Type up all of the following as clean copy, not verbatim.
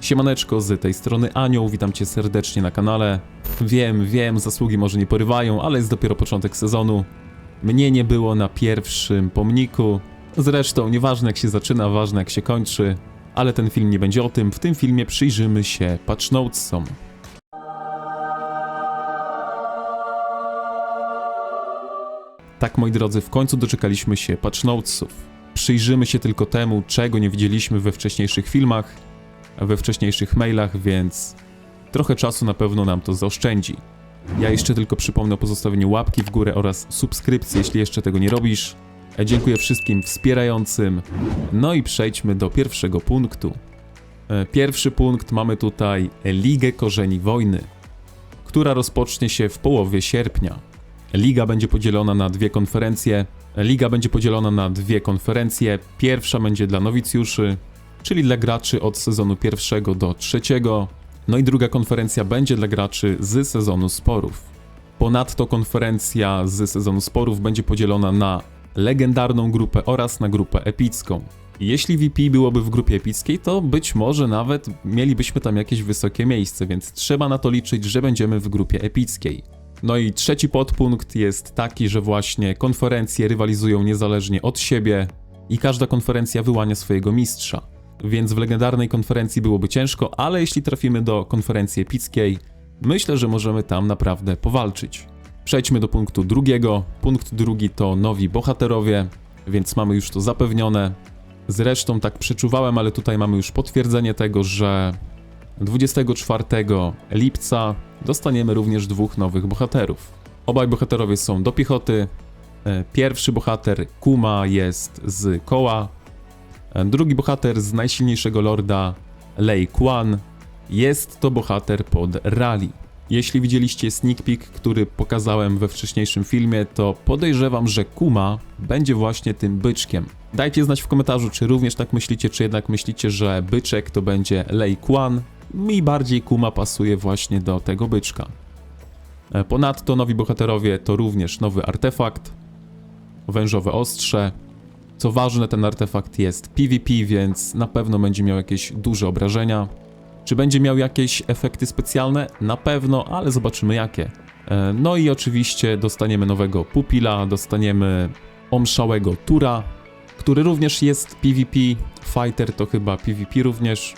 Siemaneczko, z tej strony Anioł, witam cię serdecznie na kanale. Wiem, zasługi może nie porywają, ale jest dopiero początek sezonu. Mnie nie było na pierwszym pomniku. Zresztą nieważne jak się zaczyna, ważne jak się kończy. Ale ten film nie będzie o tym, w tym filmie przyjrzymy się patch notesom. Tak, moi drodzy, w końcu doczekaliśmy się patch notesów. Przyjrzymy się tylko temu, czego nie widzieliśmy we wcześniejszych filmach, we wcześniejszych mailach, więc trochę czasu na pewno nam to zaoszczędzi. Ja jeszcze tylko przypomnę o pozostawieniu łapki w górę oraz subskrypcji, jeśli jeszcze tego nie robisz. Dziękuję wszystkim wspierającym. No i przejdźmy do pierwszego punktu. Pierwszy punkt mamy tutaj Ligę Korzeni Wojny, która rozpocznie się w połowie sierpnia. Liga będzie podzielona na dwie konferencje. Pierwsza będzie dla nowicjuszy, czyli dla graczy od sezonu 1 do 3. No i druga konferencja będzie dla graczy z sezonu sporów. Ponadto konferencja z sezonu sporów będzie podzielona na legendarną grupę oraz na grupę epicką. Jeśli VP byłoby w grupie epickiej, to być może nawet mielibyśmy tam jakieś wysokie miejsce, więc trzeba na to liczyć, że będziemy w grupie epickiej. No i trzeci podpunkt jest taki, że właśnie konferencje rywalizują niezależnie od siebie i każda konferencja wyłania swojego mistrza. Więc w legendarnej konferencji byłoby ciężko, ale jeśli trafimy do konferencji epickiej, myślę, że możemy tam naprawdę powalczyć. Przejdźmy do punktu drugiego. Punkt drugi to nowi bohaterowie, więc mamy już to zapewnione. Zresztą tak przeczuwałem, ale tutaj mamy już potwierdzenie tego, że 24 lipca dostaniemy również dwóch nowych bohaterów. Obaj bohaterowie są do piechoty. Pierwszy bohater, Kuma, jest z koła. Drugi bohater z najsilniejszego lorda, Lei Quan, jest to bohater pod rally. Jeśli widzieliście sneak peek, który pokazałem we wcześniejszym filmie, to podejrzewam, że Kuma będzie właśnie tym byczkiem. Dajcie znać w komentarzu, czy również tak myślicie, czy jednak myślicie, że byczek to będzie Lei Quan. Mi bardziej Kuma pasuje właśnie do tego byczka. Ponadto nowi bohaterowie to również nowy artefakt, wężowe ostrze. Co ważne, ten artefakt jest PvP, więc na pewno będzie miał jakieś duże obrażenia. Czy będzie miał jakieś efekty specjalne? Na pewno, ale zobaczymy jakie. No i oczywiście dostaniemy nowego pupila, dostaniemy omszałego Tura, który również jest PvP, fighter to chyba PvP również,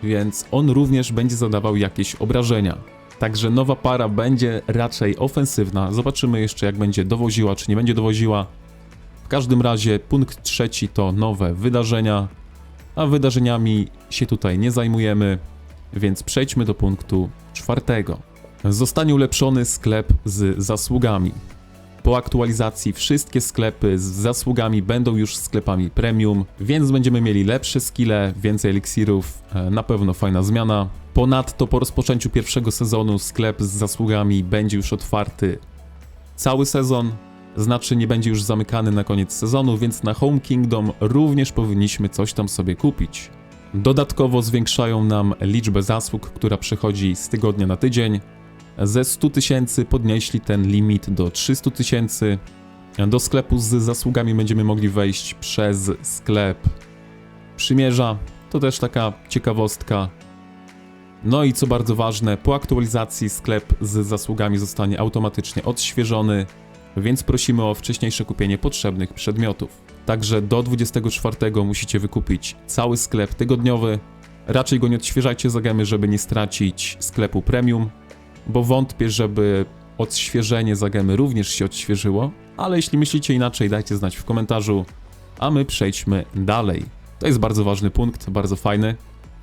więc on również będzie zadawał jakieś obrażenia. Także nowa para będzie raczej ofensywna, zobaczymy jeszcze jak będzie dowoziła, czy nie będzie dowoziła. W każdym razie punkt trzeci to nowe wydarzenia, a wydarzeniami się tutaj nie zajmujemy, więc przejdźmy do punktu czwartego. Zostanie ulepszony sklep z zasługami. Po aktualizacji wszystkie sklepy z zasługami będą już sklepami premium, więc będziemy mieli lepsze skille, więcej eliksirów, na pewno fajna zmiana. Ponadto po rozpoczęciu pierwszego sezonu sklep z zasługami będzie już otwarty cały sezon. Znaczy nie będzie już zamykany na koniec sezonu, więc na Home Kingdom również powinniśmy coś tam sobie kupić. Dodatkowo zwiększają nam liczbę zasług, która przechodzi z tygodnia na tydzień. Ze 100 000 podnieśli ten limit do 300 000. Do sklepu z zasługami będziemy mogli wejść przez sklep przymierza. To też taka ciekawostka. No i co bardzo ważne, po aktualizacji sklep z zasługami zostanie automatycznie odświeżony, więc prosimy o wcześniejsze kupienie potrzebnych przedmiotów. Także do 24 musicie wykupić cały sklep tygodniowy. Raczej go nie odświeżajcie za gemy, żeby nie stracić sklepu premium, bo wątpię, żeby odświeżenie za gemy również się odświeżyło, ale jeśli myślicie inaczej, dajcie znać w komentarzu, a my przejdźmy dalej. To jest bardzo ważny punkt, bardzo fajny.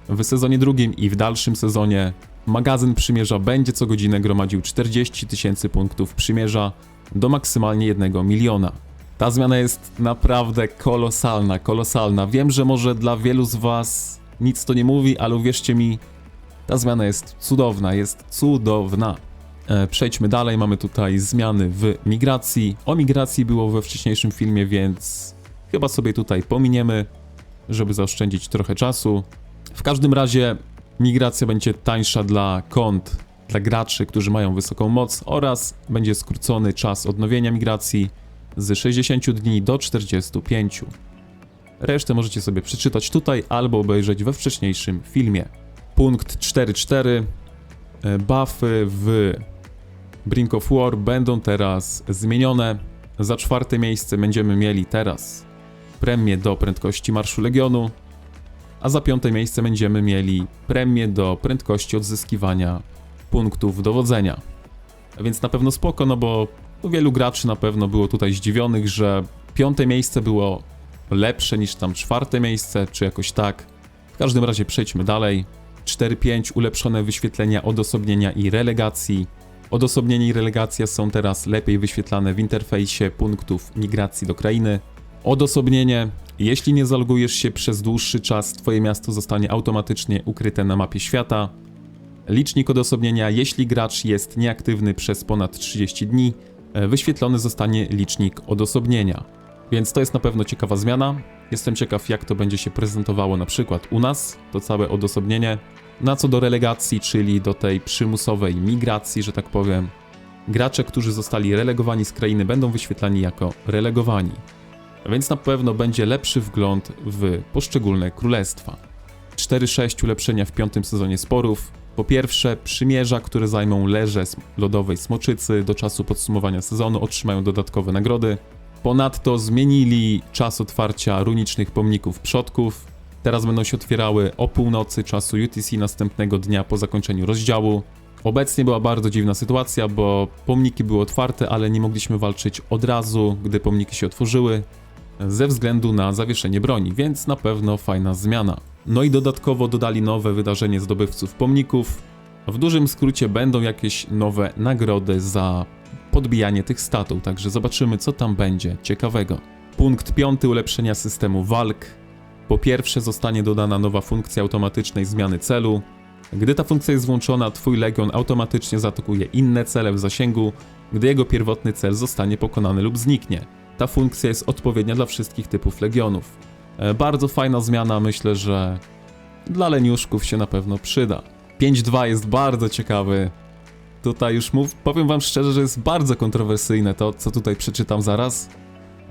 W sezonie drugim i w dalszym sezonie magazyn przymierza będzie co godzinę gromadził 40 000 punktów przymierza do maksymalnie 1 miliona. Ta zmiana jest naprawdę kolosalna. Wiem, że może dla wielu z was nic to nie mówi, ale uwierzcie mi, ta zmiana jest cudowna. Przejdźmy dalej, mamy tutaj zmiany w migracji. O migracji było we wcześniejszym filmie, więc chyba sobie tutaj pominiemy, żeby zaoszczędzić trochę czasu. W każdym razie migracja będzie tańsza dla kont, dla graczy, którzy mają wysoką moc, oraz będzie skrócony czas odnowienia migracji z 60 dni do 45. Resztę możecie sobie przeczytać tutaj albo obejrzeć we wcześniejszym filmie. Punkt 4.4. Buffy w Brink of War będą teraz zmienione. Za 4. miejsce będziemy mieli teraz premię do prędkości Marszu Legionu, a za 5. miejsce będziemy mieli premię do prędkości odzyskiwania punktów dowodzenia. A więc na pewno spoko, no bo wielu graczy na pewno było tutaj zdziwionych, że 5. miejsce było lepsze niż tam 4. miejsce, czy jakoś tak. W każdym razie przejdźmy dalej. 4.5. Ulepszone wyświetlenia odosobnienia i relegacji. Odosobnienie i relegacja są teraz lepiej wyświetlane w interfejsie punktów migracji do krainy. Odosobnienie. Jeśli nie zalogujesz się przez dłuższy czas, twoje miasto zostanie automatycznie ukryte na mapie świata. Licznik odosobnienia. Jeśli gracz jest nieaktywny przez ponad 30 dni, wyświetlony zostanie licznik odosobnienia. Więc to jest na pewno ciekawa zmiana. Jestem ciekaw, jak to będzie się prezentowało na przykład u nas, to całe odosobnienie. Na co do relegacji, czyli do tej przymusowej migracji, że tak powiem, gracze, którzy zostali relegowani z krainy, będą wyświetlani jako relegowani. Więc na pewno będzie lepszy wgląd w poszczególne królestwa. 4.6. Ulepszenia w 5. sezonie sporów. Po pierwsze, przymierza, które zajmą leże lodowej smoczycy do czasu podsumowania sezonu, otrzymają dodatkowe nagrody. Ponadto zmienili czas otwarcia runicznych pomników przodków. Teraz będą się otwierały o północy czasu UTC następnego dnia po zakończeniu rozdziału. Obecnie była bardzo dziwna sytuacja, bo pomniki były otwarte, ale nie mogliśmy walczyć od razu, gdy pomniki się otworzyły, ze względu na zawieszenie broni, więc na pewno fajna zmiana. No i dodatkowo dodali nowe wydarzenie zdobywców pomników. W dużym skrócie będą jakieś nowe nagrody za podbijanie tych statów, także zobaczymy, co tam będzie ciekawego. Punkt 5. Ulepszenia systemu walk. Po pierwsze, zostanie dodana nowa funkcja automatycznej zmiany celu. Gdy ta funkcja jest włączona, twój legion automatycznie zaatakuje inne cele w zasięgu, gdy jego pierwotny cel zostanie pokonany lub zniknie. Ta funkcja jest odpowiednia dla wszystkich typów legionów. Bardzo fajna zmiana, myślę, że dla leniuszków się na pewno przyda. 5.2 jest bardzo ciekawy. Tutaj już powiem wam szczerze, że jest bardzo kontrowersyjne to, co tutaj przeczytam zaraz.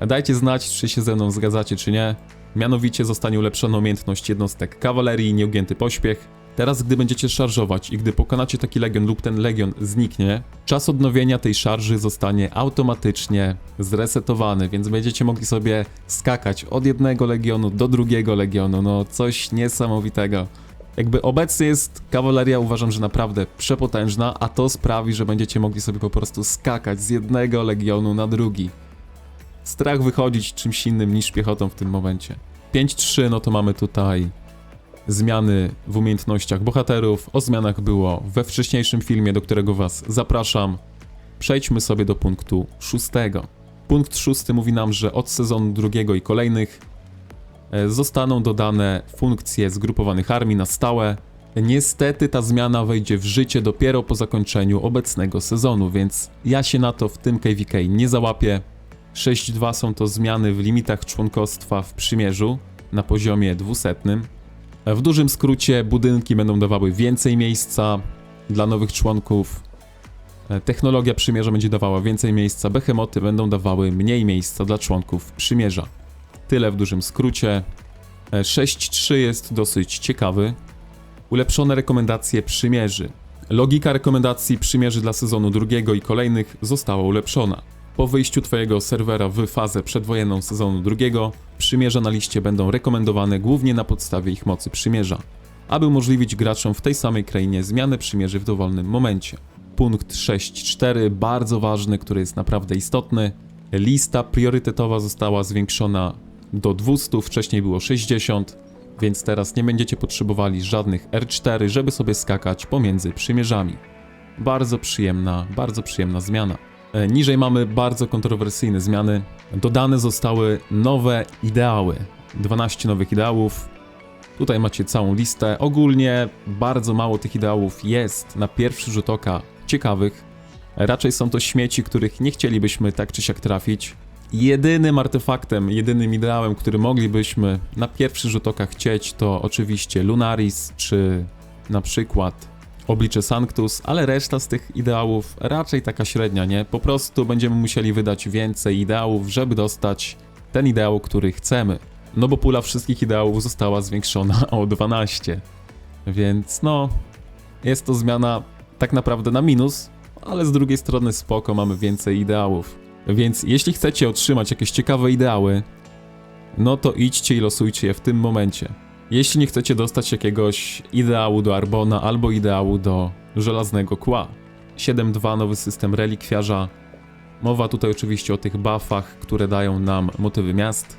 Dajcie znać, czy się ze mną zgadzacie, czy nie. Mianowicie zostanie ulepszona umiejętność jednostek kawalerii i nieugięty pośpiech. Teraz, gdy będziecie szarżować i gdy pokonacie taki legion lub ten legion zniknie, czas odnowienia tej szarży zostanie automatycznie zresetowany, więc będziecie mogli sobie skakać od jednego legionu do drugiego legionu, no coś niesamowitego. Jakby obecnie jest kawaleria, uważam, że naprawdę przepotężna, a to sprawi, że będziecie mogli sobie po prostu skakać z jednego legionu na drugi. Strach wychodzić czymś innym niż piechotą w tym momencie. 5.3, no to mamy tutaj zmiany w umiejętnościach bohaterów. O zmianach było we wcześniejszym filmie, do którego was zapraszam. Przejdźmy sobie do punktu 6. Punkt 6 mówi nam, że od sezonu 2 i kolejnych zostaną dodane funkcje zgrupowanych armii na stałe. Niestety ta zmiana wejdzie w życie dopiero po zakończeniu obecnego sezonu, więc ja się na to w tym KVK nie załapię. 6.2 są to zmiany w limitach członkostwa w przymierzu na poziomie 200. W dużym skrócie budynki będą dawały więcej miejsca dla nowych członków. Technologia przymierza będzie dawała więcej miejsca, behemoty będą dawały mniej miejsca dla członków przymierza. Tyle w dużym skrócie. 6.3 jest dosyć ciekawy. Ulepszone rekomendacje przymierzy. Logika rekomendacji przymierzy dla sezonu 2 i kolejnych została ulepszona. Po wyjściu twojego serwera w fazę przedwojenną sezonu 2, przymierza na liście będą rekomendowane głównie na podstawie ich mocy przymierza, aby umożliwić graczom w tej samej krainie zmianę przymierzy w dowolnym momencie. Punkt 6.4, bardzo ważny, który jest naprawdę istotny. Lista priorytetowa została zwiększona do 200, wcześniej było 60, więc teraz nie będziecie potrzebowali żadnych R4, żeby sobie skakać pomiędzy przymierzami. Bardzo przyjemna zmiana. Niżej mamy bardzo kontrowersyjne zmiany. Dodane zostały nowe ideały. 12 nowych ideałów. Tutaj macie całą listę. Ogólnie bardzo mało tych ideałów jest na pierwszy rzut oka ciekawych. Raczej są to śmieci, których nie chcielibyśmy tak czy siak trafić. Jedynym artefaktem, jedynym ideałem, który moglibyśmy na pierwszy rzut oka chcieć, to oczywiście Lunaris, czy na przykład Oblicze Sanctus, ale reszta z tych ideałów raczej taka średnia, nie? Po prostu będziemy musieli wydać więcej ideałów, żeby dostać ten ideał, który chcemy. No bo pula wszystkich ideałów została zwiększona o 12. Więc no, jest to zmiana tak naprawdę na minus, ale z drugiej strony spoko, mamy więcej ideałów. Więc jeśli chcecie otrzymać jakieś ciekawe ideały, no to idźcie i losujcie je w tym momencie. Jeśli nie chcecie dostać jakiegoś ideału do Arbona albo ideału do Żelaznego Kła. 7.2 nowy system relikwiarza. Mowa tutaj oczywiście o tych buffach, które dają nam motywy miast.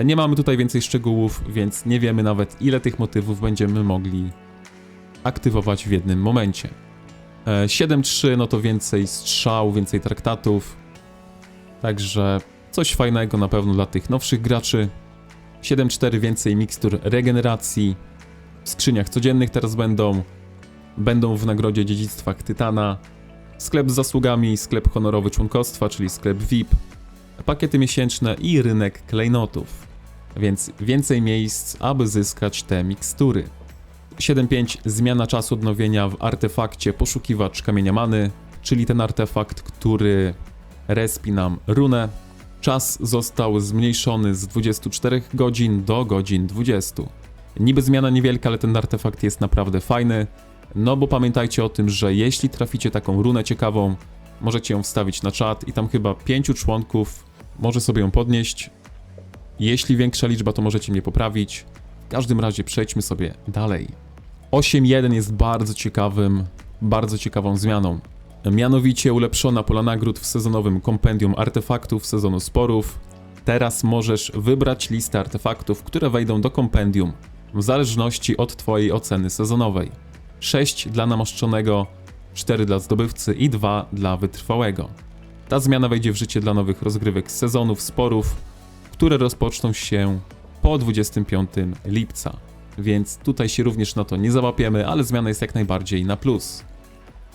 Nie mamy tutaj więcej szczegółów, więc nie wiemy nawet, ile tych motywów będziemy mogli aktywować w jednym momencie. 7.3 no to więcej strzał, więcej traktatów. Także coś fajnego na pewno dla tych nowszych graczy. 7.4 więcej mikstur regeneracji. W skrzyniach codziennych teraz będą w nagrodzie dziedzictwach Tytana. Sklep z zasługami, sklep honorowy członkostwa, czyli sklep VIP. Pakiety miesięczne i rynek klejnotów. Więc więcej miejsc, aby zyskać te mikstury. 7.5 zmiana czasu odnowienia w artefakcie poszukiwacz kamienia many, czyli ten artefakt, który respi nam runę. Czas został zmniejszony z 24 godzin do godzin 20. Niby zmiana niewielka, ale ten artefakt jest naprawdę fajny. No bo pamiętajcie o tym, że jeśli traficie taką runę ciekawą, możecie ją wstawić na czat i tam chyba 5 członków może sobie ją podnieść. Jeśli większa liczba, to możecie mnie poprawić. W każdym razie przejdźmy sobie dalej. 8.1 jest bardzo ciekawą zmianą. Mianowicie ulepszona pola nagród w sezonowym kompendium artefaktów sezonu sporów. Teraz możesz wybrać listę artefaktów, które wejdą do kompendium w zależności od twojej oceny sezonowej. 6 dla namoszczonego, 4 dla zdobywcy i 2 dla wytrwałego. Ta zmiana wejdzie w życie dla nowych rozgrywek z sezonów sporów, które rozpoczną się po 25 lipca. Więc tutaj się również na to nie załapiemy, ale zmiana jest jak najbardziej na plus.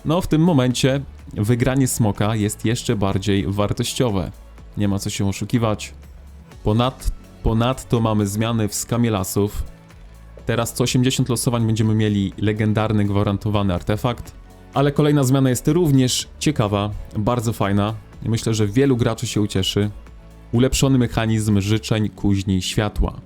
No w tym momencie wygranie smoka jest jeszcze bardziej wartościowe. Nie ma co się oszukiwać. Ponadto mamy zmiany w skamie lasów. Teraz co 80 losowań będziemy mieli legendarny gwarantowany artefakt. Ale kolejna zmiana jest również ciekawa, bardzo fajna. Myślę, że wielu graczy się ucieszy. Ulepszony mechanizm życzeń kuźni światła.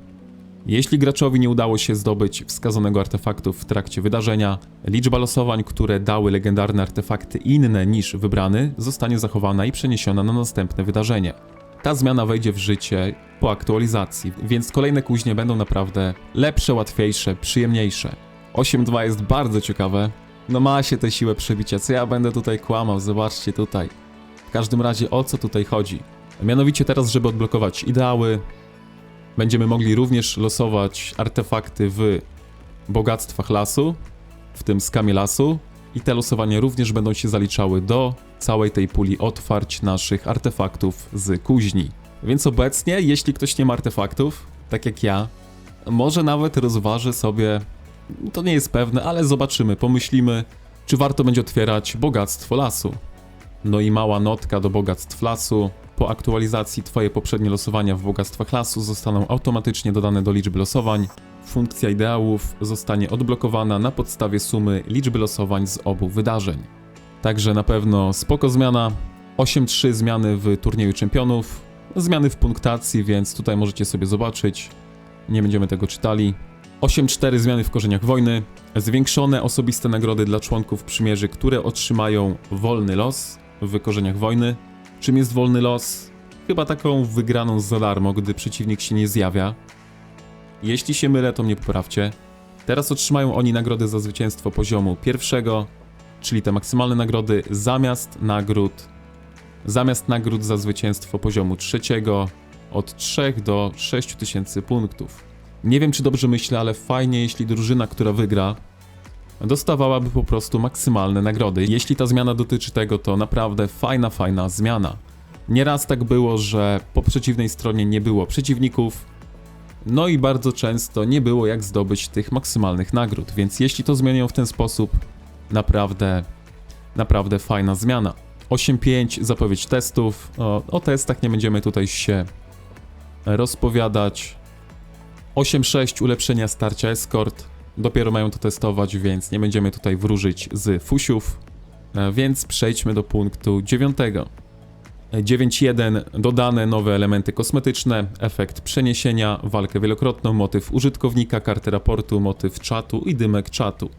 Jeśli graczowi nie udało się zdobyć wskazanego artefaktu w trakcie wydarzenia, liczba losowań, które dały legendarne artefakty inne niż wybrany, zostanie zachowana i przeniesiona na następne wydarzenie. Ta zmiana wejdzie w życie po aktualizacji, więc kolejne kuźnie będą naprawdę lepsze, łatwiejsze, przyjemniejsze. 8.2 jest bardzo ciekawe. No ma się tę siłę przebicia, co ja będę tutaj kłamał, zobaczcie tutaj. W każdym razie o co tutaj chodzi? Mianowicie teraz, żeby odblokować ideały, będziemy mogli również losować artefakty w bogactwach lasu, w tym skamie lasu, i te losowania również będą się zaliczały do całej tej puli otwarć naszych artefaktów z kuźni. Więc obecnie, jeśli ktoś nie ma artefaktów, tak jak ja, może nawet rozważy sobie, to nie jest pewne, ale zobaczymy, pomyślimy, czy warto będzie otwierać bogactwo lasu. No i mała notka do bogactw lasu. Po aktualizacji twoje poprzednie losowania w bogactwach lasu zostaną automatycznie dodane do liczby losowań. Funkcja ideałów zostanie odblokowana na podstawie sumy liczby losowań z obu wydarzeń. Także na pewno spoko zmiana. 8.3 zmiany w turnieju czempionów, zmiany w punktacji, więc tutaj możecie sobie zobaczyć. Nie będziemy tego czytali. 8.4 zmiany w korzeniach wojny. Zwiększone osobiste nagrody dla członków przymierzy, które otrzymają wolny los w korzeniach wojny. Czym jest wolny los? Chyba taką wygraną za darmo, gdy przeciwnik się nie zjawia. Jeśli się mylę, to mnie poprawcie. Teraz otrzymają oni nagrody za zwycięstwo poziomu pierwszego, czyli te maksymalne nagrody zamiast nagród za zwycięstwo poziomu trzeciego od 3 do 6 tysięcy punktów. Nie wiem, czy dobrze myślę, ale fajnie, jeśli drużyna, która wygra, dostawałaby po prostu maksymalne nagrody. Jeśli ta zmiana dotyczy tego, to naprawdę fajna zmiana. Nieraz tak było, że po przeciwnej stronie nie było przeciwników, no i bardzo często nie było jak zdobyć tych maksymalnych nagród, więc jeśli to zmienią w ten sposób, naprawdę fajna zmiana. 8.5 zapowiedź testów, o testach nie będziemy tutaj się rozpowiadać. 8.6 ulepszenia starcia Escort. Dopiero mają to testować, więc nie będziemy tutaj wróżyć z fusiów. Więc przejdźmy do punktu 9. 9.1 dodane nowe elementy kosmetyczne, efekt przeniesienia, walkę wielokrotną, motyw użytkownika, karty raportu, motyw czatu i dymek czatu.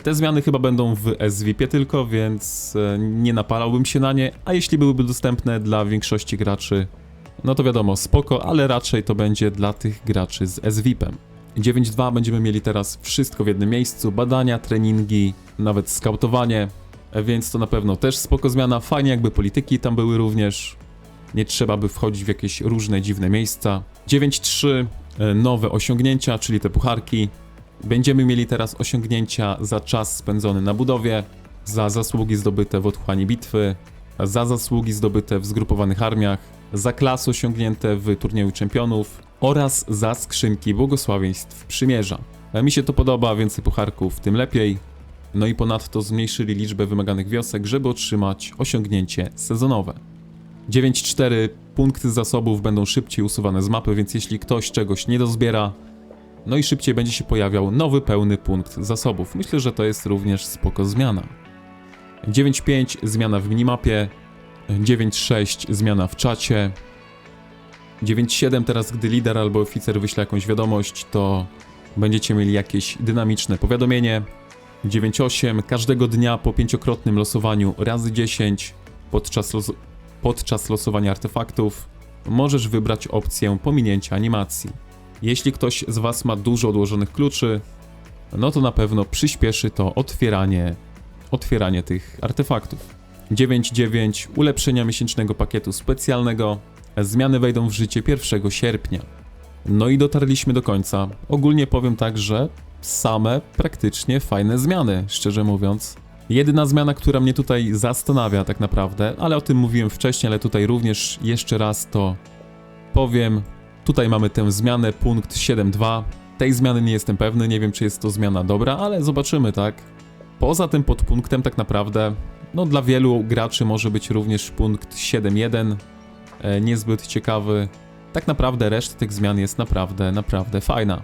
Te zmiany chyba będą w SVIP-ie tylko, więc nie napalałbym się na nie, a jeśli byłyby dostępne dla większości graczy, no to wiadomo, spoko, ale raczej to będzie dla tych graczy z SVIP-em. 9.2 będziemy mieli teraz wszystko w jednym miejscu, badania, treningi, nawet skautowanie, więc to na pewno też spoko zmiana. Fajnie jakby polityki tam były również, nie trzeba by wchodzić w jakieś różne dziwne miejsca. 9.3 nowe osiągnięcia, czyli te pucharki. Będziemy mieli teraz osiągnięcia za czas spędzony na budowie, za zasługi zdobyte w otchłani bitwy, za zasługi zdobyte w zgrupowanych armiach, za klasy osiągnięte w turnieju czempionów oraz za skrzynki błogosławieństw przymierza. Mi się to podoba, więcej pucharków, tym lepiej. No i ponadto zmniejszyli liczbę wymaganych wiosek, żeby otrzymać osiągnięcie sezonowe. 9.4 punkty zasobów będą szybciej usuwane z mapy, więc jeśli ktoś czegoś nie dozbiera, no i szybciej będzie się pojawiał nowy pełny punkt zasobów. Myślę, że to jest również spoko zmiana. 9.5 zmiana w minimapie, 9.6 zmiana w czacie, 9.7 teraz gdy lider albo oficer wyśle jakąś wiadomość, to będziecie mieli jakieś dynamiczne powiadomienie. 9.8 każdego dnia po 5-krotnym losowaniu razy 10 podczas losowania artefaktów możesz wybrać opcję pominięcia animacji. Jeśli ktoś z Was ma dużo odłożonych kluczy, no to na pewno przyspieszy to otwieranie tych artefaktów. 9.9 ulepszenia miesięcznego pakietu specjalnego. Zmiany wejdą w życie 1 sierpnia. No i dotarliśmy do końca. Ogólnie powiem tak, że same praktycznie fajne zmiany, szczerze mówiąc. Jedyna zmiana, która mnie tutaj zastanawia tak naprawdę, ale o tym mówiłem wcześniej, ale tutaj również jeszcze raz to powiem. Tutaj mamy tę zmianę, punkt 7.2. Tej zmiany nie jestem pewny, nie wiem czy jest to zmiana dobra, ale zobaczymy, tak? Poza tym podpunktem tak naprawdę, no dla wielu graczy może być również punkt 7.1, niezbyt ciekawy. Tak naprawdę reszta tych zmian jest naprawdę fajna.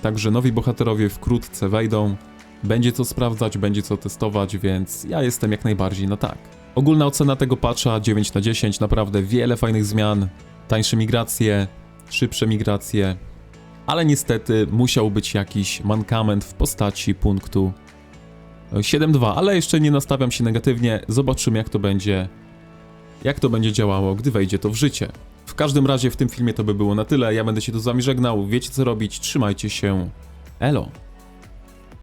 Także nowi bohaterowie wkrótce wejdą, będzie co sprawdzać, będzie co testować, więc ja jestem jak najbardziej na tak. Ogólna ocena tego patcha 9/10, naprawdę wiele fajnych zmian, tańsze migracje, szybsze migracje, ale niestety musiał być jakiś mankament w postaci punktu 7.2, ale jeszcze nie nastawiam się negatywnie, zobaczymy jak to będzie działało, gdy wejdzie to w życie. W każdym razie w tym filmie to by było na tyle, ja będę się tu z Wami żegnał, wiecie co robić, trzymajcie się, elo!